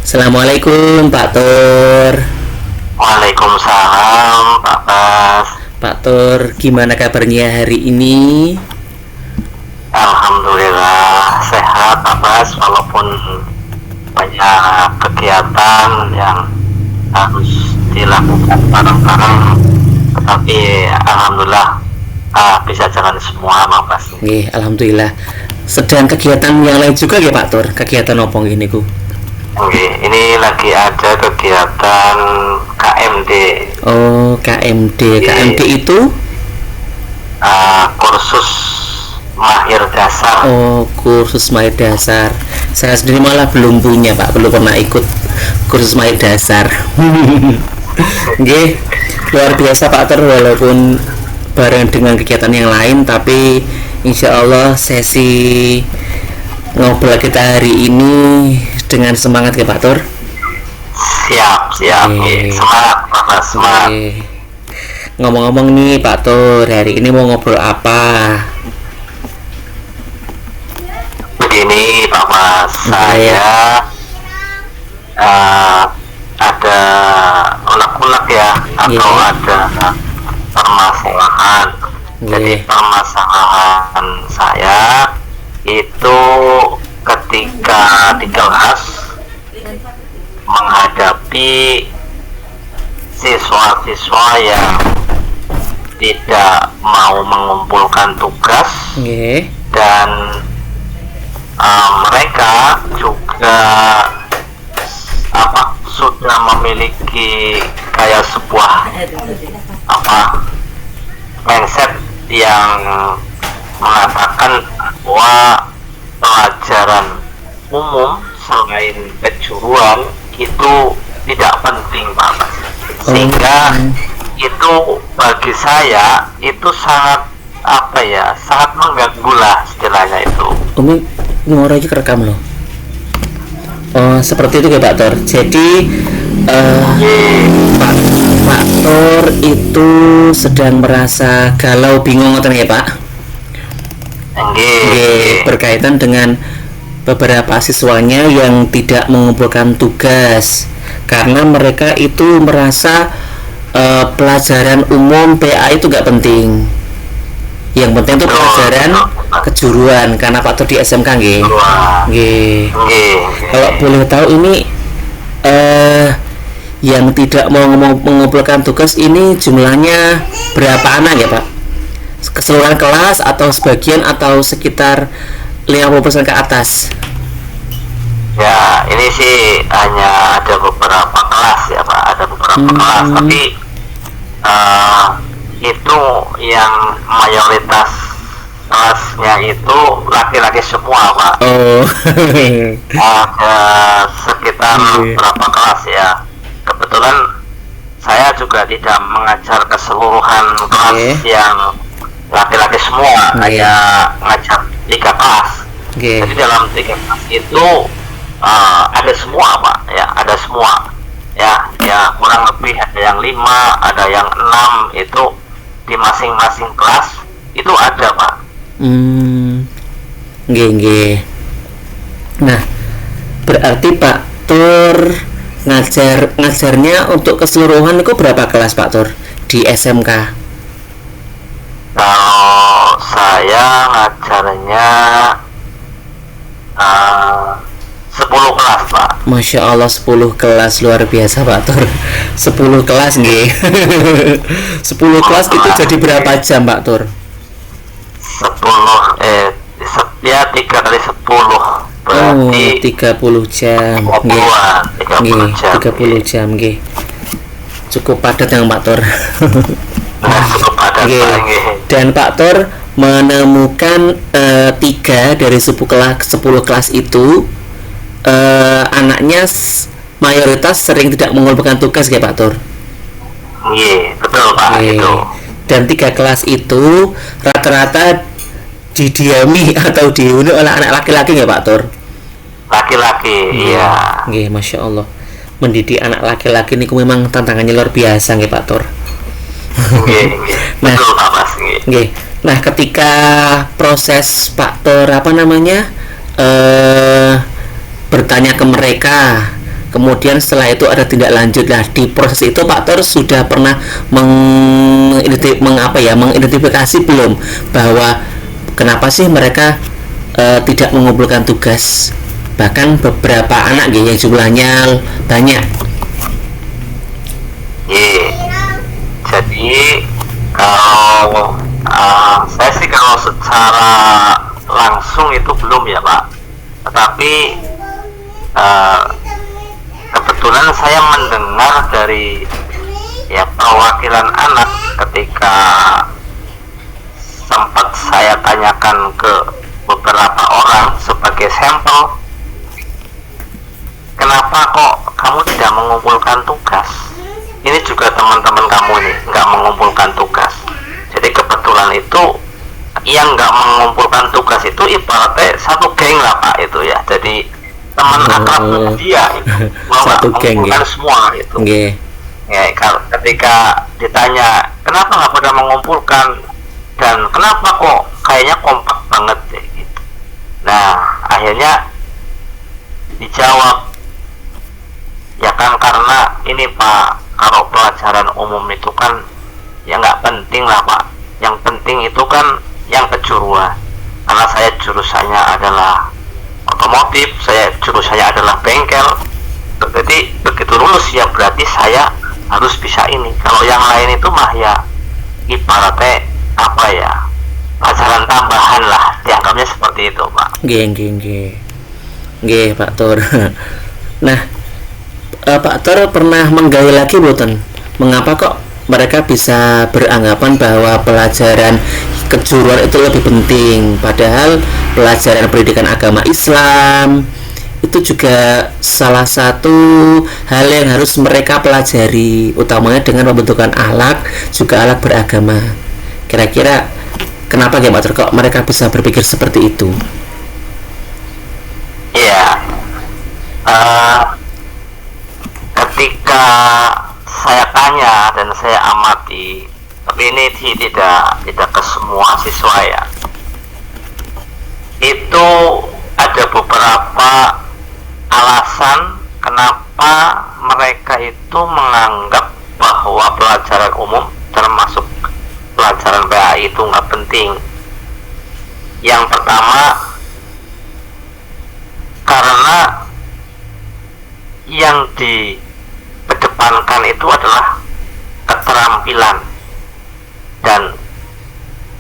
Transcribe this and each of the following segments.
Assalamualaikum Pak Tur. Waalaikumsalam, Pak Bas. Pak Tur, gimana kabarnya hari ini? Alhamdulillah sehat, Pak Bas, walaupun banyak kegiatan yang harus dilakukan bareng-bareng, tetapi alhamdulillah bisa jalan semua, Pak Bas. Alhamdulillah. Sedang kegiatan yang lain juga ya Pak Tur? Kegiatan apa ini ku? Ini lagi ada kegiatan KMD. Oh, KMD. KMD itu? Kursus mahir dasar. Oh, kursus mahir dasar. Saya sendiri malah belum punya Pak, belum pernah ikut kursus mahir dasar. Luar biasa Pak Tur, walaupun bareng dengan kegiatan yang lain, tapi insya Allah sesi ngobrol kita hari ini dengan semangat ya Pak Tur. Siap. Semangat Pak Bas, semangat. Ngomong-ngomong nih Pak Tur, hari ini mau ngobrol apa? Begini Pak Mas, saya ada unek-unek ya, atau ada permasalahan. Jadi permasalahan saya itu ketika di kelas menghadapi siswa-siswa yang tidak mau mengumpulkan tugas, dan mereka juga sudah memiliki kayak sebuah mindset yang mengatakan bahwa pelajaran umum selain kejuruan itu tidak penting, Pak. Sehingga itu bagi saya itu sangat sangat mengganggu lah istilahnya itu. Umi ngomong aja kerekam loh. Oh, seperti itu ya Pak Tur. Jadi Pak Tur itu sedang merasa galau, bingung ngoten ya Pak? Berkaitan dengan beberapa siswanya yang tidak mengumpulkan tugas karena mereka itu merasa pelajaran umum PA itu gak penting. Yang penting itu pelajaran kejuruan karena Pak Tur di SMK Kalau boleh tahu ini yang tidak mau mengumpulkan tugas ini jumlahnya berapa anak ya Pak? Keseluruhan kelas atau sebagian atau sekitar 50% ke atas? Ya, ini sih hanya ada beberapa kelas ya Pak, ada beberapa kelas, tapi itu yang mayoritas kelasnya itu laki-laki semua Pak. Ada sekitar berapa kelas ya, kebetulan saya juga tidak mengajar keseluruhan kelas yang laki-laki semua, hanya ngajar 3 kelas. Jadi dalam 3 kelas itu ada semua Pak, ya ada semua ya kurang lebih ada yang 5, ada yang 6, itu di masing-masing kelas itu ada Pak. Nah, berarti Pak Tur ngajarnya untuk keseluruhan itu berapa kelas Pak Tur di SMK? Kalau saya ngajarnya 10 kelas Pak. Masya Allah, 10 kelas, luar biasa Pak Tur. 10 kelas 10 kelas itu jadi berapa jam Pak Tur? 3 kali 10 berarti 30 jam. 30 jam. Cukup padat yang Pak Tur. Cukup padat Pak. Dan Pak Tur menemukan 3 dari 10 kelas itu anaknya mayoritas sering tidak mengumpulkan tugas ya Pak Tur. Betul Pak. Itu. Dan 3 kelas itu rata-rata didiami atau dihuni oleh anak laki-laki ya Pak Tur? Laki-laki, iya. Masya Allah. Mendidik anak laki-laki ini memang tantangannya luar biasa ya Pak Tur. Betul Pak Mas. Nah, ketika proses Pak Tur bertanya ke mereka kemudian setelah itu ada tindak lanjut. Nah, di proses itu Pak Tor sudah pernah mengidentifikasi belum bahwa kenapa sih mereka tidak mengumpulkan tugas, bahkan beberapa anak yang jumlahnya banyak. Jadi kalau saya sih kalau secara langsung itu belum ya Pak, tetapi kebetulan saya mendengar dari ya perwakilan anak ketika sempat saya tanyakan ke beberapa orang sebagai sampel, kenapa kok kamu tidak mengumpulkan tugas? Ini juga teman-teman kamu nih nggak mengumpulkan tugas. Jadi kebetulan itu yang nggak mengumpulkan tugas itu ibaratnya satu geng lah Pak itu ya. Jadi teman akrab dia itu satu geng mengumpulkan semua itu. Ya, ketika ditanya kenapa nggak pada mengumpulkan dan kenapa kok kayaknya kompak banget deh gitu. Nah akhirnya dijawab, ya kan karena ini Pak, kalau pelajaran umum itu kan ya nggak penting lah Pak, yang penting itu kan yang kejuruan. Karena saya jurusannya adalah otomotif, saya jurusannya adalah bengkel, jadi begitu lulus ya berarti saya harus bisa ini. Kalau yang lain itu mah ya ibaratnya apa ya, pelajaran tambahan lah, dianggapnya seperti itu Pak. Nggih Pak Tor. Nah, Pak Tor pernah menggali lagi boten, mengapa kok mereka bisa beranggapan bahwa pelajaran kejuruan itu lebih penting, padahal pelajaran pendidikan agama Islam itu juga salah satu hal yang harus mereka pelajari, utamanya dengan pembentukan akhlak, juga akhlak beragama. Kira-kira kenapa ya Pak Tor kok mereka bisa berpikir seperti itu? Iya, ketika saya tanya dan saya amati, tapi ini tidak ke semua siswa ya, itu ada beberapa alasan kenapa mereka itu menganggap bahwa pelajaran umum termasuk pelajaran PAI itu nggak penting. Yang pertama, karena yang dikedepankan itu adalah keterampilan, dan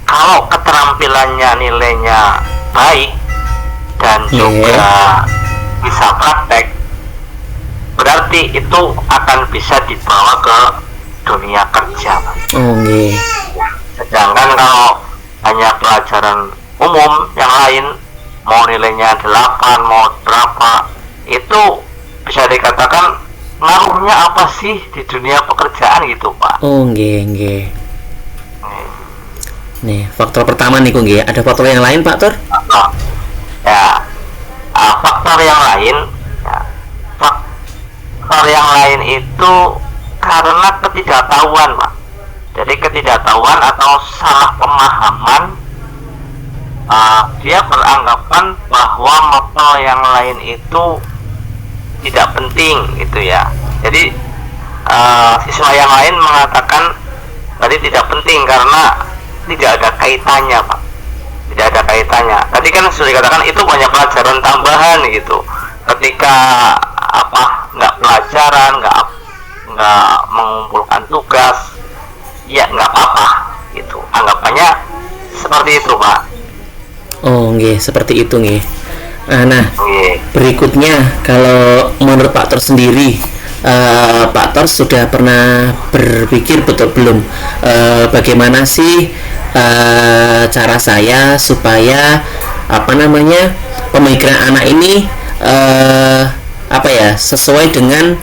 kalau keterampilannya nilainya baik dan juga bisa praktek, berarti itu akan bisa dibawa ke dunia kerja. Sedangkan kalau hanya pelajaran umum yang lain, mau nilainya 8 mau berapa, itu bisa dikatakan ngaruhnya apa sih di dunia pekerjaan gitu Pak. Nih faktor pertama nih nggih. Ada faktor yang lain Pak Tor? Ya, faktor yang lain ya, faktor yang lain itu karena ketidaktahuan Pak. Jadi ketidaktahuan atau salah pemahaman, dia beranggapan bahwa mapel yang lain itu tidak penting gitu ya. Jadi siswa yang lain mengatakan tadi tidak penting karena tidak ada kaitannya Pak, tidak ada kaitannya. Tadi kan sudah dikatakan itu banyak pelajaran tambahan gitu. Ketika nggak pelajaran, nggak mengumpulkan tugas, ya nggak apa-apa gitu. Anggapannya seperti itu Pak. Seperti itu nggih. Nah, berikutnya kalau menurut Pak Tor sendiri, Pak Tor sudah pernah berpikir betul belum bagaimana sih cara saya supaya pemikiran anak ini sesuai dengan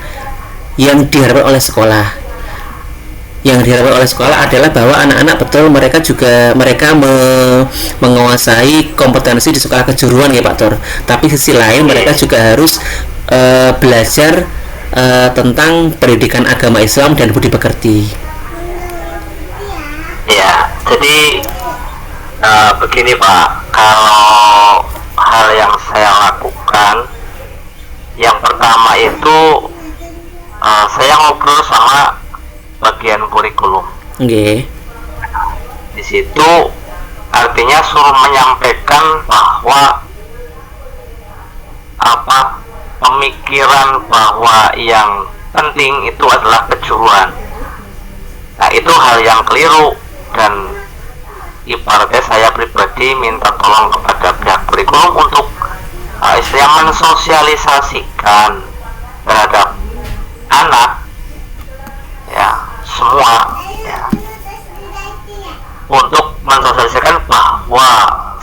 yang diharapkan oleh sekolah. Yang diharapkan oleh sekolah adalah bahwa anak-anak betul mereka menguasai kompetensi di sekolah kejuruan ya Pak Tor. Tapi sisi lain mereka juga harus belajar tentang pendidikan agama Islam dan budi pekerti. Ya, jadi begini Pak, kalau hal yang saya lakukan, yang pertama pertama itu saya ngobrol sama bagian kurikulum. Di situ artinya suruh menyampaikan bahwa pemikiran bahwa yang penting itu adalah kejuruan. Nah, itu hal yang keliru, dan ibaratnya saya pribadi minta tolong kepada pihak kurikulum untuk istilahnya mensosialisasikan terhadap anak ya semua ya, untuk mensosialisasikan bahwa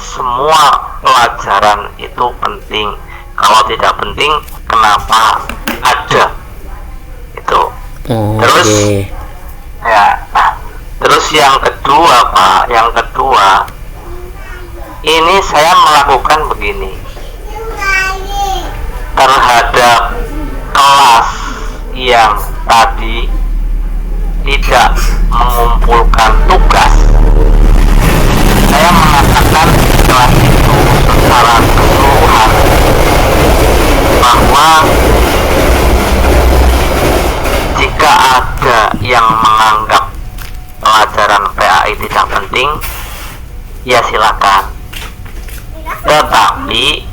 semua pelajaran itu penting. Kalau tidak penting, kenapa ada itu? Terus ya, terus yang kedua Pak, yang kedua ini saya melakukan begini terhadap kelas yang tadi tidak mengumpulkan tugas. Saya mengatakan kelas itu secara keseluruhan bahwa jika ada yang menganggap pelajaran PAI tidak penting, ya silakan. Tetapi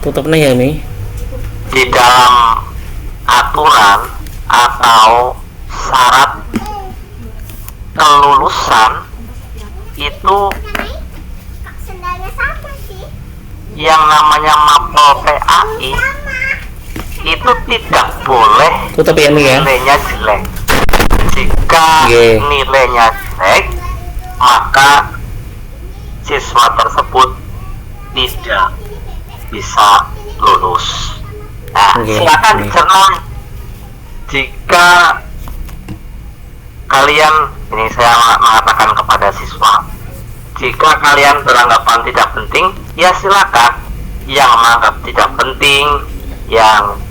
di dalam aturan atau syarat kelulusan itu yang namanya mapel PAI itu tidak boleh nilainya jelek. Jika nilainya jelek, maka siswa tersebut tidak bisa lulus. Nah, silakan dicerna. Jika kalian, ini saya mengatakan kepada siswa, jika kalian beranggapan tidak penting, ya silakan. Yang menganggap tidak penting, yang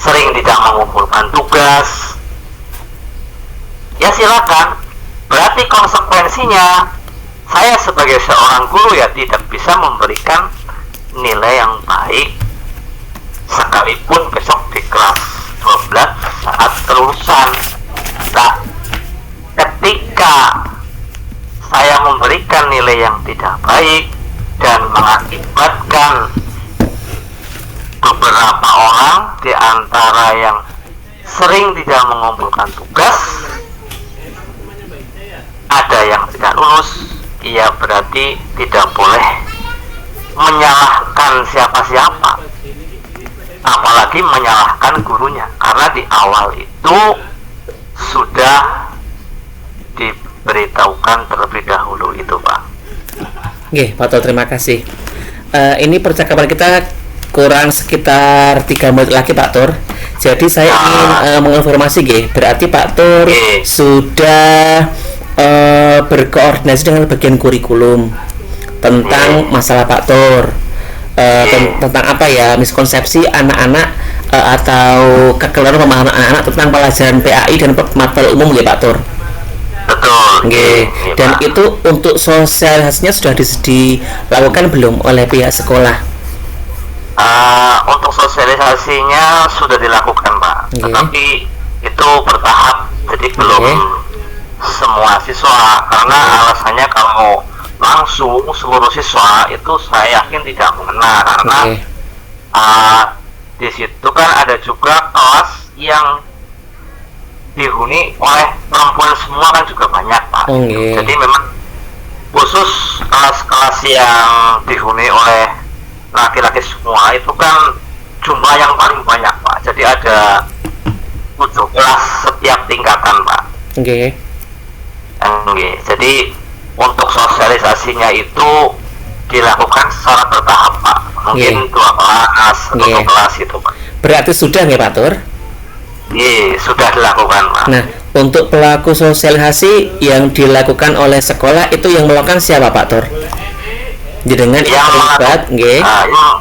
sering tidak mengumpulkan tugas, ya silakan. Berarti konsekuensinya saya sebagai seorang guru ya tidak bisa memberikan nilai yang baik sekalipun besok di kelas 12 saat kelulusan. Nah, ketika saya memberikan nilai yang tidak baik dan mengakibatkan beberapa orang di antara yang sering tidak mengumpulkan tugas, ada yang tidak lulus, ia berarti tidak boleh menyalahkan siapa-siapa, apalagi menyalahkan gurunya, karena di awal itu sudah diberitahukan terlebih dahulu itu Pak. Oke, Pak Tor, terima kasih. Ini percakapan kita kurang sekitar 3 menit lagi Pak Tor. Jadi saya ingin menginformasi berarti Pak Tor sudah berkoordinasi dengan bagian kurikulum tentang masalah Pak Tor, tentang miskonsepsi anak-anak atau kekeliruan pemahaman anak-anak tentang pelajaran PAI dan mapel umum Pak Tor. Betul. Dan itu untuk sosialisasinya sudah dilakukan belum oleh pihak sekolah? Untuk sosialisasinya sudah dilakukan Pak, tetapi itu bertahap, jadi belum semua siswa, karena alasannya kalau langsung seluruh siswa itu saya yakin tidak mengena, karena di situ kan ada juga kelas yang dihuni oleh perempuan semua kan juga banyak Pak. Jadi memang khusus kelas-kelas yang dihuni oleh laki-laki semua itu kan jumlah yang paling banyak Pak. Jadi ada 7 kelas setiap tingkatan Pak. Jadi untuk sosialisasinya itu dilakukan secara bertahap Pak. Mungkin 2 kelas, 1 kelas itu Pak. Berarti sudah Pak Tur? Sudah dilakukan Pak. Nah, untuk pelaku sosialisasi yang dilakukan oleh sekolah itu yang melakukan siapa Pak Tur? Dengan yang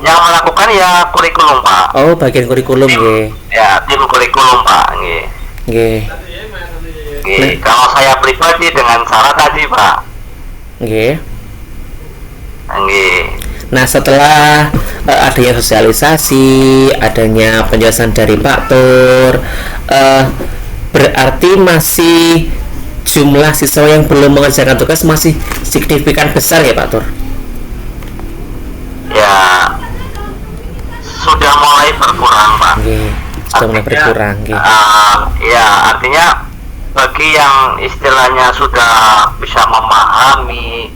melakukan ya kurikulum Pak. Oh, bagian kurikulum ya, tim kurikulum Pak. Kalau saya pribadi dengan cara tadi Pak. Nah, setelah adanya sosialisasi, adanya penjelasan dari Pak Tur, berarti masih jumlah siswa yang belum mengerjakan tugas masih signifikan besar ya Pak Tur? Ya, sudah mulai berkurang Pak. Sudah mulai berkurang. Ya, artinya bagi yang istilahnya sudah bisa memahami,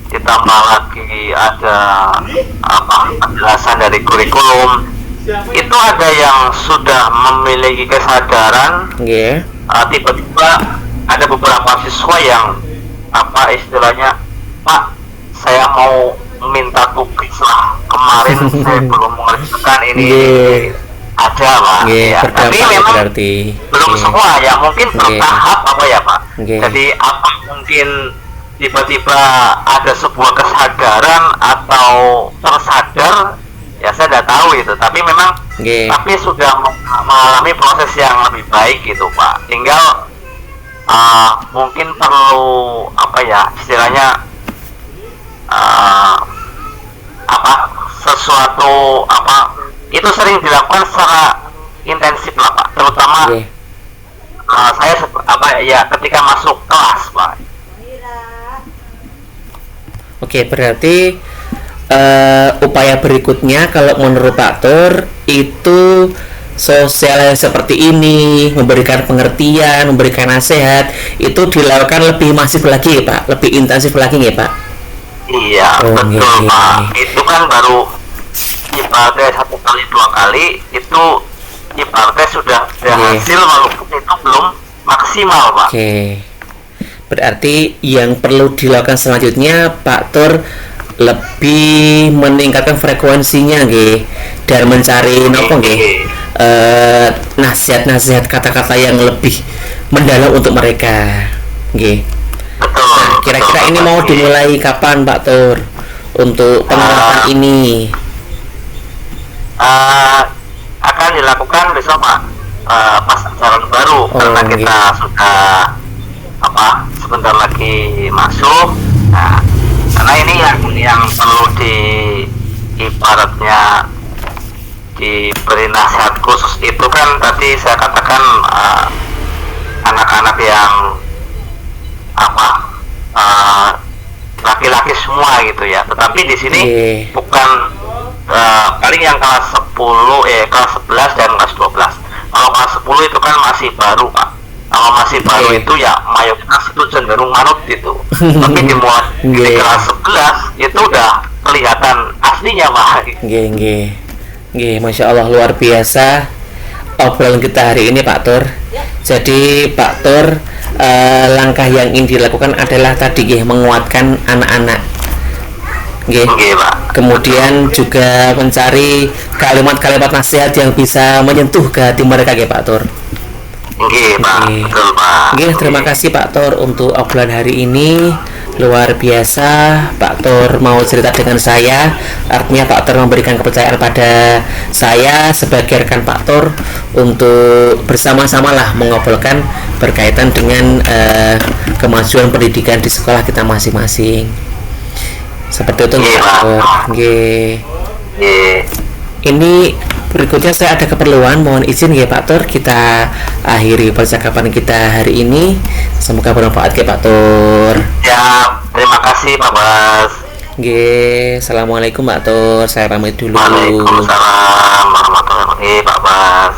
ditambah lagi ada penjelasan dari kurikulum, itu ada yang sudah memiliki kesadaran. Tiba-tiba ada beberapa siswa yang istilahnya, Pak, saya mau minta tugas lah, kemarin saya belum mengerjakan ini. Ada Pak, tapi memang berarti belum semua ya, mungkin bertahap Pak. Jadi mungkin tiba-tiba ada sebuah kesadaran atau tersadar, ya saya tidak tahu itu, tapi memang tapi sudah mengalami proses yang lebih baik gitu Pak. Tinggal mungkin perlu istilahnya sesuatu itu sering dilakukan secara intensif lah Pak, terutama saya ketika masuk kelas Pak. Berarti upaya berikutnya kalau menurut Pak Tur itu sosial seperti ini, memberikan pengertian, memberikan nasihat, itu dilakukan lebih masif lagi ya Pak, lebih intensif lagi ya Pak? Iya, betul Pak. Itu kan baru ibaratnya 1 kali 2 kali, itu ibaratnya sudah hasil, walaupun itu belum maksimal Pak. Berarti yang perlu dilakukan selanjutnya Pak Tur lebih meningkatkan frekuensinya dan mencari nasihat-nasihat, kata-kata yang lebih mendalam untuk mereka. Kira-kira ini mau dimulai kapan Pak Tur untuk penerapan ini? Akan dilakukan besok Pak, pas ajaran baru, karena kita sudah sebentar lagi masuk. Nah, karena ini yang perlu ibaratnya diberi nasihat khusus itu kan tadi saya katakan anak-anak yang laki-laki semua gitu ya. Tetapi di sini bukan paling yang kelas 10, kelas 11 dan kelas 12. Kalau kelas 10 itu kan masih baru Pak. Kalau masih baru itu ya mayoritas itu cenderung manut gitu. Tapi di kelas 11 itu udah kelihatan aslinya Pak. Masya Allah, luar biasa obrolan kita hari ini Pak Tur. Jadi Pak Tur, langkah yang ingin dilakukan adalah tadi menguatkan anak-anak. Kemudian juga mencari kalimat-kalimat nasihat yang bisa menyentuh ke hati mereka Pak Tur. Terima kasih Pak Tur untuk obrolan hari ini. Luar biasa Pak Tur mau cerita dengan saya. Artinya Pak Tur memberikan kepercayaan pada saya sebagai rekan Pak Tur untuk bersama-sama lah mengobrolkan berkaitan dengan kemajuan pendidikan di sekolah kita masing-masing. Seperti itu Pak Tur. Ini berikutnya saya ada keperluan, mohon izin Pak Tur, kita akhiri percakapan kita hari ini. Semoga bermanfaat Pak Tur. Ya, terima kasih Pak Bas. Assalamualaikum Pak Tur, saya pamit dulu. Waalaikumsalam warahmatullahi wabarakatuh Pak Bas.